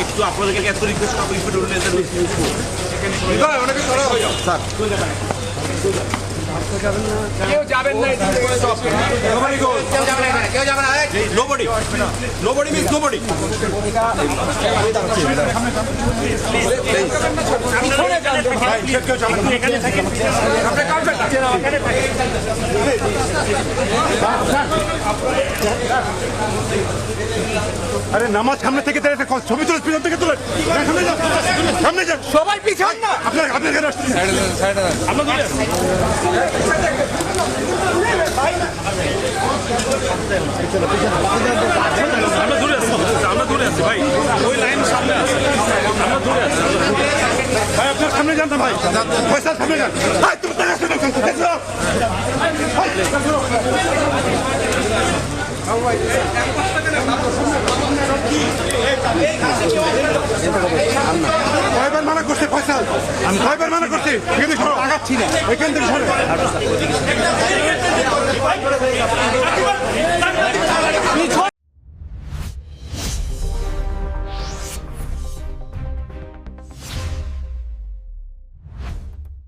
একটু আপনাদেরকে এত রিকোয়েস্ট করবো স্যার কেউ যাবেন না, কেউ যাবে না, nobody means nobody. আরে নামাজ সামনে থেকে দাঁড়িয়ে ছবি তুলে পিছন থেকে তুলে সামনে যান সবাই পিছন না। আপনার কেন আসছেন? আমরা দূরে আছি ভাই, ওই লাইন সামনে আছে, আমরা দূরে আছি। ভাই আপনার সামনে যান না ভাই, পয়সা সামনে যান। ভাই তুমি কয়বার মানা করছে ফয়সাল, আমি কয়বার মানা করছি এখানে আগাচ্ছি না, এখান থেকে